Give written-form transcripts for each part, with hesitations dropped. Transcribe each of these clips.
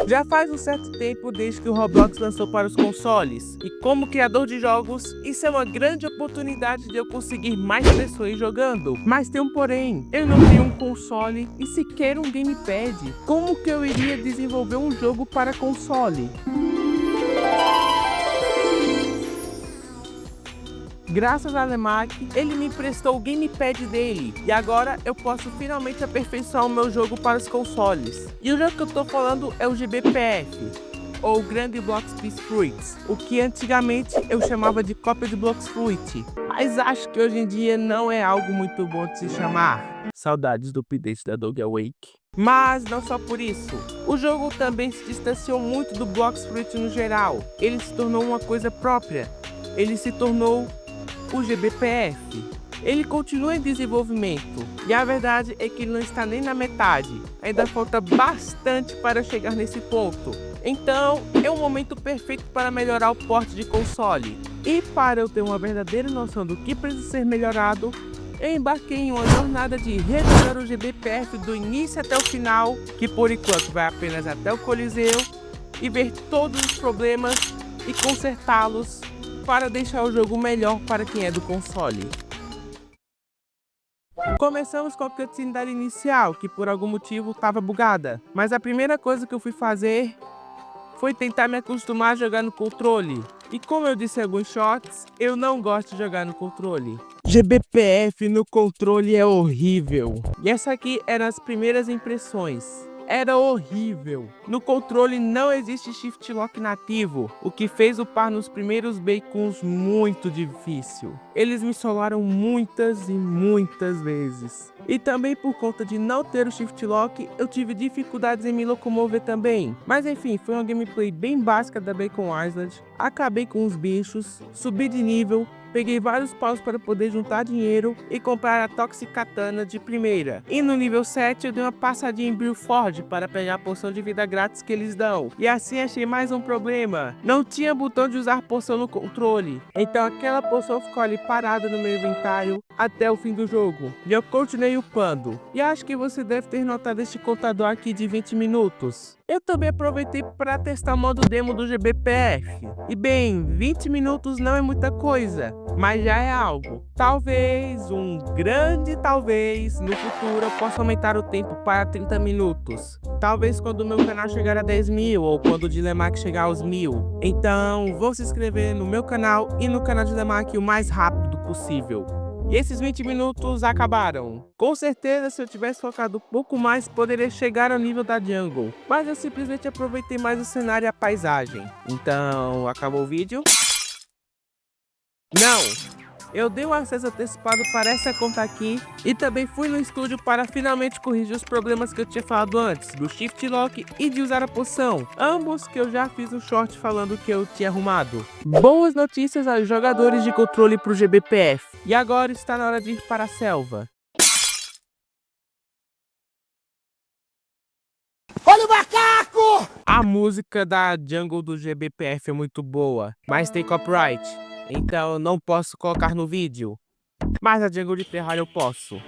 Já faz um certo tempo desde que o Roblox lançou para os consoles, e como criador de jogos, isso é uma grande oportunidade de eu conseguir mais pessoas jogando. Mas tem um porém, eu não tenho um console e sequer um gamepad. Como que eu iria desenvolver um jogo para console? Graças a Lemac, ele me emprestou o gamepad dele, e agora eu posso finalmente aperfeiçoar o meu jogo para os consoles. E o jogo que eu tô falando é o GBPF, ou Grand Blox Peace Fruits, o que antigamente eu chamava de cópia de Blox Fruit, mas acho que hoje em dia não é algo muito bom de se chamar. Saudades do update da Dog Awake. Mas não só por isso, o jogo também se distanciou muito do Blox Fruit no geral, ele se tornou uma coisa própria, ele se tornou o GBPF. Ele continua em desenvolvimento, e a verdade é que ele não está nem na metade, ainda falta bastante para chegar nesse ponto. Então, é um momento perfeito para melhorar o porte de console. E para eu ter uma verdadeira noção do que precisa ser melhorado, eu embarquei em uma jornada de revisar o GBPF do início até o final, que por enquanto vai apenas até o Coliseu, e ver todos os problemas e consertá-los para deixar o jogo melhor para quem é do console. Começamos com a cutscene da inicial, que por algum motivo estava bugada, mas a primeira coisa que eu fui fazer foi tentar me acostumar a jogar no controle. E como eu disse em alguns shots, eu não gosto de jogar no controle. GBPF no controle é horrível. E essa aqui eram as primeiras impressões. Era horrível. No controle não existe Shift Lock nativo, o que fez upar nos primeiros bacons muito difícil. Eles me solaram muitas e muitas vezes. E também por conta de não ter o Shift Lock, eu tive dificuldades em me locomover também. Mas enfim, foi uma gameplay bem básica da Bacon Island. Acabei com os bichos, subi de nível, peguei vários paus para poder juntar dinheiro e comprar a Toxic Katana de primeira. E no nível 7 eu dei uma passadinha em Brewford para pegar a poção de vida grátis que eles dão. E assim achei mais um problema. Não tinha botão de usar poção no controle. Então aquela poção ficou ali parada no meu inventário até o fim do jogo. E eu continuei upando. E acho que você deve ter notado este contador aqui de 20 minutos. Eu também aproveitei para testar o modo demo do GBPF. E bem, 20 minutos não é muita coisa, mas já é algo. Talvez, um grande talvez, no futuro eu possa aumentar o tempo para 30 minutos. Talvez quando o meu canal chegar a 10 mil ou quando o de Lemac chegar aos 1000. Então, vou se inscrever no meu canal e no canal de Lemac o mais rápido possível. E esses 20 minutos acabaram. Com certeza, se eu tivesse focado um pouco mais, poderia chegar ao nível da Jungle. Mas eu simplesmente aproveitei mais o cenário e a paisagem. Então, acabou o vídeo? Não! Eu dei um acesso antecipado para essa conta aqui e também fui no estúdio para finalmente corrigir os problemas que eu tinha falado antes, do Shift Lock e de usar a poção, ambos que eu já fiz um short falando que eu tinha arrumado. Boas notícias aos jogadores de controle para o GBPF, e agora está na hora de ir para a selva. Olha o macaco! A música da Jungle do GBPF é muito boa, mas tem copyright. Então eu não posso colocar no vídeo, mas a Jungle de Terraria eu posso.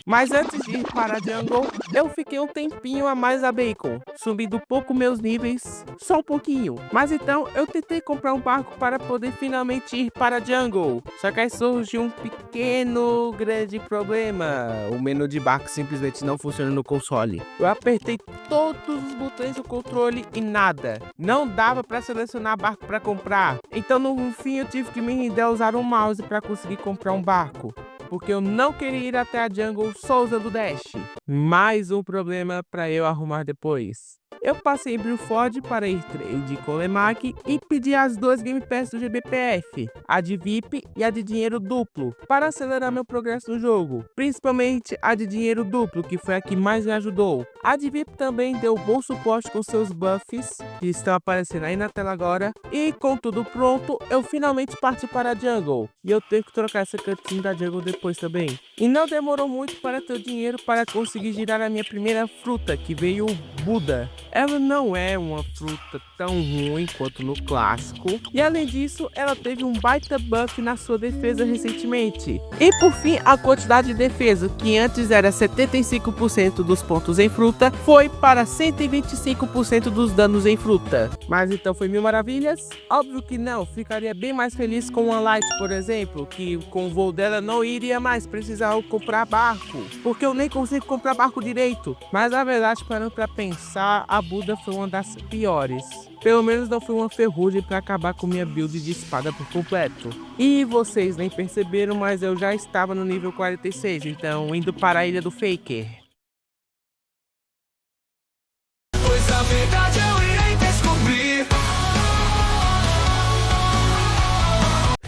Mas antes de ir para a Jungle, eu fiquei um tempinho a mais a Bacon, subindo um pouco meus níveis, só um pouquinho. Mas então eu tentei comprar um barco para poder finalmente ir para a Jungle. Só que aí surgiu um grande problema. O menu de barco simplesmente não funciona no console. Eu apertei todos os botões do controle e nada. Não dava para selecionar barco para comprar. Então no fim eu tive que me render a usar um mouse para conseguir comprar um barco, porque eu não queria ir até a Jungle só usando o Dash. Mais um problema para eu arrumar depois. Eu passei em Brewford para ir trade com Lemac e pedi as duas Game Pass do GBPF, a de VIP e a de dinheiro duplo, para acelerar meu progresso no jogo, principalmente a de dinheiro duplo, que foi a que mais me ajudou. A de VIP também deu bom suporte com seus buffs, que estão aparecendo aí na tela agora, e com tudo pronto, eu finalmente parti para a Jungle, e eu tenho que trocar essa cutscene da Jungle depois também. E não demorou muito para ter o dinheiro para conseguir girar a minha primeira fruta, que veio o Buda. Ela não é uma fruta tão ruim quanto no clássico, e além disso, ela teve um baita buff na sua defesa recentemente. E por fim, a quantidade de defesa, que antes era 75% dos pontos em fruta, foi para 125% dos danos em fruta. Mas então foi mil maravilhas? Óbvio que não, ficaria bem mais feliz com uma Light, por exemplo, que com o voo dela não iria mais precisar comprar barco, porque eu nem consigo comprar barco direito. Mas na verdade, parando pra pensar, a Buda foi uma das piores. Pelo menos não foi uma ferrugem pra acabar com minha build de espada por completo. E vocês nem perceberam, mas eu já estava no nível 46, então indo para a Ilha do Faker. Pois a verdade eu irei descobrir.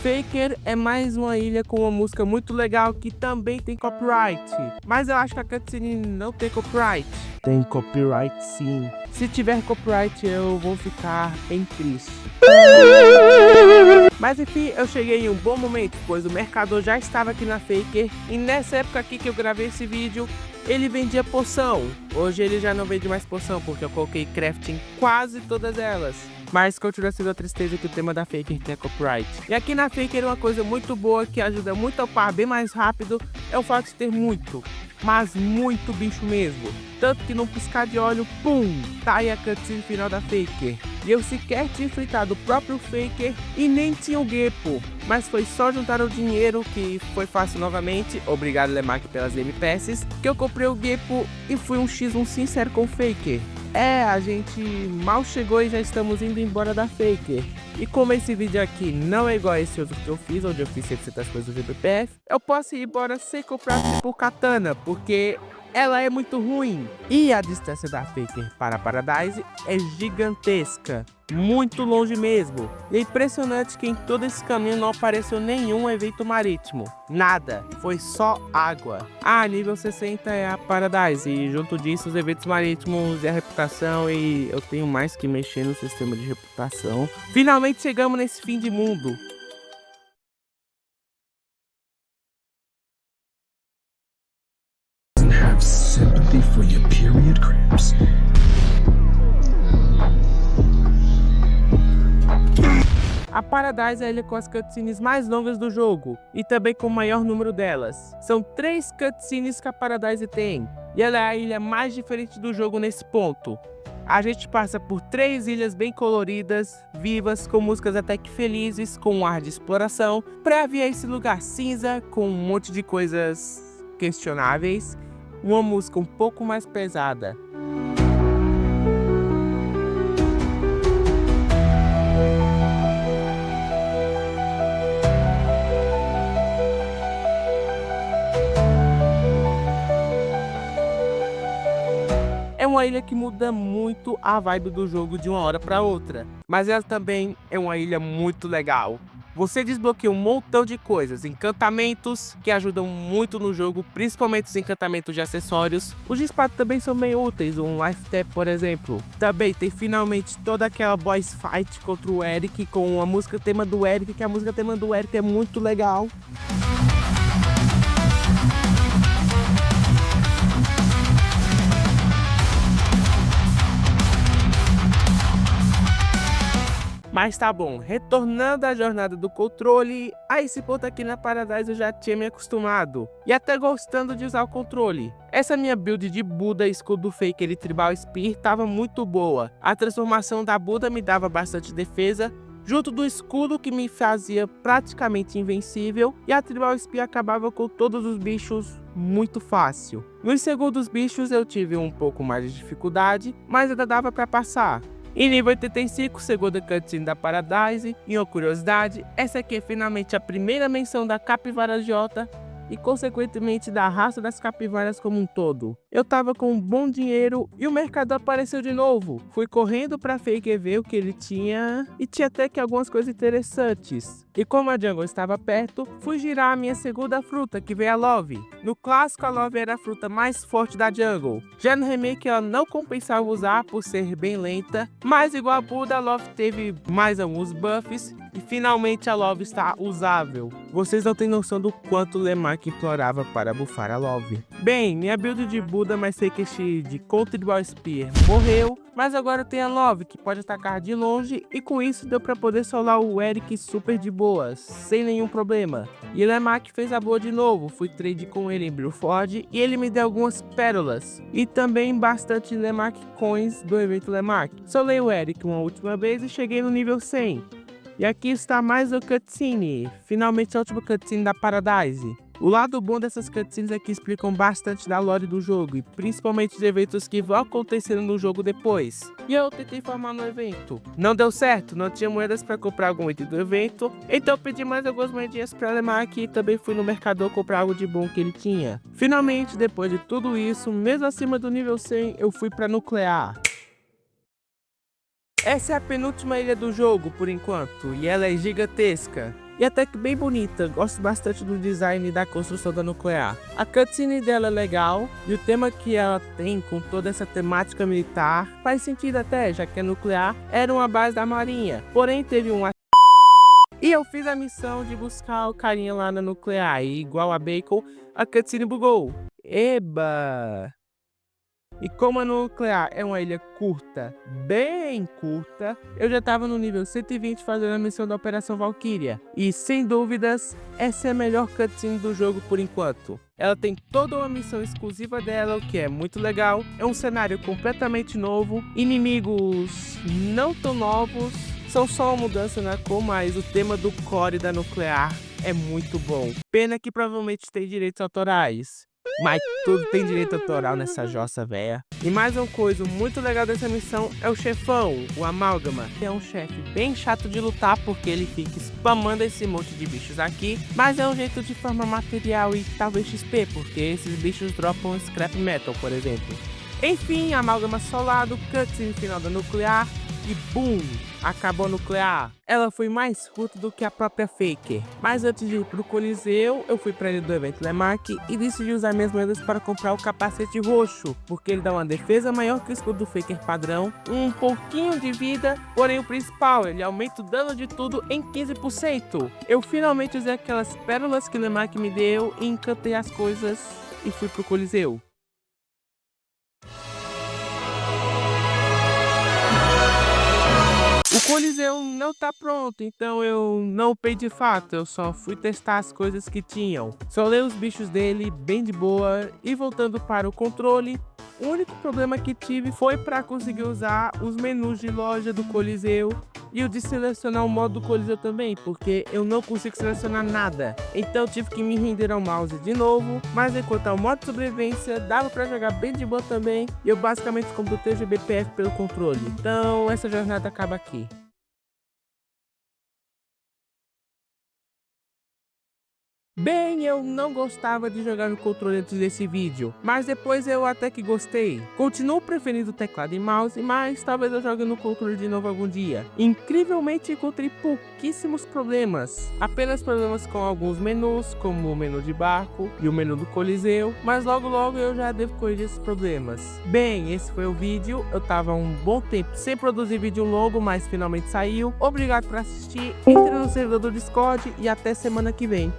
Faker é mais uma ilha com uma música muito legal que também tem copyright. Mas eu acho que a cutscene não tem copyright. Tem copyright sim. Se tiver copyright eu vou ficar bem triste. Mas enfim, eu cheguei em um bom momento, pois o mercador já estava aqui na Faker. E nessa época aqui que eu gravei esse vídeo, ele vendia poção. Hoje ele já não vende mais poção, porque eu coloquei craft em quase todas elas. Mas continua sendo a tristeza que o tema da Faker tem copyright. E aqui na Faker uma coisa muito boa que ajuda muito a upar bem mais rápido é o fato de ter muito, mas muito bicho mesmo. Tanto que num piscar de olho, pum, tá aí a cutscene final da Faker. E eu sequer tinha enfrentado o próprio Faker e nem tinha o Geppo. Mas foi só juntar o dinheiro, que foi fácil novamente, obrigado Lemark pelas Game Passes, que eu comprei o Geppo e fui um x1 sincero com o Faker. A gente mal chegou e já estamos indo embora da Faker. E como esse vídeo aqui não é igual a esse outro que eu fiz, onde eu fiz 100% coisas do GBPF, eu posso ir embora sem comprar tipo katana, porque ela é muito ruim. E a distância da Faker para Paradise é gigantesca, muito longe mesmo. E é impressionante que em todo esse caminho não apareceu nenhum evento marítimo, nada, foi só água. Nível 60 é a Paradise, e junto disso os eventos marítimos e a reputação, e eu tenho mais que mexer no sistema de reputação. Finalmente chegamos nesse fim de mundo. Have sympathy for your period cramps. A Paradise é a ilha com as cutscenes mais longas do jogo, e também com o maior número delas. São 3 cutscenes que a Paradise tem, e ela é a ilha mais diferente do jogo nesse ponto. A gente passa por 3 ilhas bem coloridas, vivas, com músicas até que felizes, com um ar de exploração, pra vir a esse lugar cinza, com um monte de coisas questionáveis, uma música um pouco mais pesada. É uma ilha que muda muito a vibe do jogo de uma hora para outra, mas ela também é uma ilha muito legal. Você desbloqueia um montão de coisas, encantamentos que ajudam muito no jogo, principalmente os encantamentos de acessórios. Os de espada também são bem úteis, um Life Tap, por exemplo. Também tem finalmente toda aquela boss fight contra o Eric com a música tema do Eric, que a música tema do Eric é muito legal. Mas tá bom, retornando à jornada do controle, a esse ponto aqui na Paradise eu já tinha me acostumado, e até gostando de usar o controle. Essa minha build de Buda, escudo Faker e Tribal Spear tava muito boa. A transformação da Buda me dava bastante defesa, junto do escudo que me fazia praticamente invencível, e a Tribal Spear acabava com todos os bichos muito fácil. Nos segundos bichos eu tive um pouco mais de dificuldade, mas ainda dava pra passar. Em nível 85, segunda cutscene da Paradise, e uma curiosidade, essa aqui é finalmente a primeira menção da Capivara Jota e consequentemente da raça das capivaras como um todo. Eu tava com um bom dinheiro e o mercador apareceu de novo. Fui correndo pra Faker ver o que ele tinha e tinha até que algumas coisas interessantes. E como a jungle estava perto, fui girar a minha segunda fruta, que veio a Love. No clássico a Love era a fruta mais forte da jungle. Já no remake ela não compensava usar por ser bem lenta, mas igual a Buda, a Love teve mais alguns buffs e finalmente a Love está usável. Vocês não têm noção do quanto o Lemark implorava para buffar a Love. Bem, minha build de Buda mais Seikeshi de Counter Ball Spear morreu, mas agora tem a Love, que pode atacar de longe, e com isso deu pra poder solar o Eric super de boas, sem nenhum problema. E Lemark fez a boa de novo, fui trade com ele em Brewford e ele me deu algumas pérolas, e também bastante Lemark Coins do evento Lemark. Solei o Eric uma última vez e cheguei no nível 100. E aqui está mais o cutscene, finalmente a última cutscene da Paradise. O lado bom dessas cutscenes é que explicam bastante da lore do jogo, e principalmente os eventos que vão acontecendo no jogo depois. E eu tentei farmar no evento. Não deu certo, não tinha moedas para comprar algum item do evento, então eu pedi mais algumas moedinhas para Lemark e também fui no mercador comprar algo de bom que ele tinha. Finalmente, depois de tudo isso, mesmo acima do nível 100, eu fui para Nuclear. Essa é a penúltima ilha do jogo, por enquanto, e ela é gigantesca. E até que bem bonita, gosto bastante do design e da construção da Nuclear. A cutscene dela é legal, e o tema que ela tem com toda essa temática militar faz sentido até, já que a Nuclear era uma base da marinha, porém teve um e eu fiz a missão de buscar o carinha lá na Nuclear, e igual a Bacon, a cutscene bugou. Eba! E como a Nuclear é uma ilha curta, bem curta, eu já estava no nível 120 fazendo a missão da Operação Valkyria. E sem dúvidas, essa é a melhor cutscene do jogo por enquanto. Ela tem toda uma missão exclusiva dela, o que é muito legal. É um cenário completamente novo, inimigos não tão novos, são só uma mudança na cor, mas o tema do core da Nuclear é muito bom. Pena que provavelmente tem direitos autorais. Mas tudo tem direito autoral nessa jossa véia. E mais uma coisa muito legal dessa missão é o chefão, o Amálgama. É um chefe bem chato de lutar porque ele fica spamando esse monte de bichos aqui, mas é um jeito de farmar material e talvez XP, porque esses bichos dropam scrap metal, por exemplo. Enfim, Amálgama solado, cutscene final da Nuclear e BOOM! Acabou a Nuclear. Ela foi mais curta do que a própria Faker. Mas antes de ir pro Coliseu, eu fui pra ilha do evento Lemark e decidi usar minhas moedas para comprar o capacete roxo, porque ele dá uma defesa maior que o escudo do Faker padrão, um pouquinho de vida, porém o principal, ele aumenta o dano de tudo em 15%. Eu finalmente usei aquelas pérolas que Lemark me deu e encantei as coisas e fui pro Coliseu. O Coliseu não tá pronto, então eu não upei de fato, eu só fui testar as coisas que tinham. Solei os bichos dele bem de boa e voltando para o controle, o único problema que tive foi para conseguir usar os menus de loja do Coliseu e o de selecionar o modo do Coliseu também, porque eu não consigo selecionar nada. Então tive que me render ao mouse de novo, mas enquanto ao modo de sobrevivência dava para jogar bem de boa também, e eu basicamente computei o GBPF pelo controle. Então essa jornada acaba aqui. Bem, eu não gostava de jogar no controle antes desse vídeo, mas depois eu até que gostei. Continuo preferindo teclado e mouse, mas talvez eu jogue no controle de novo algum dia. Incrivelmente encontrei pouquíssimos problemas, apenas problemas com alguns menus, como o menu de barco e o menu do Coliseu, mas logo eu já devo corrigir esses problemas. Bem, esse foi o vídeo, eu tava um bom tempo sem produzir vídeo longo, mas finalmente saiu. Obrigado por assistir, entre no servidor do Discord e até semana que vem.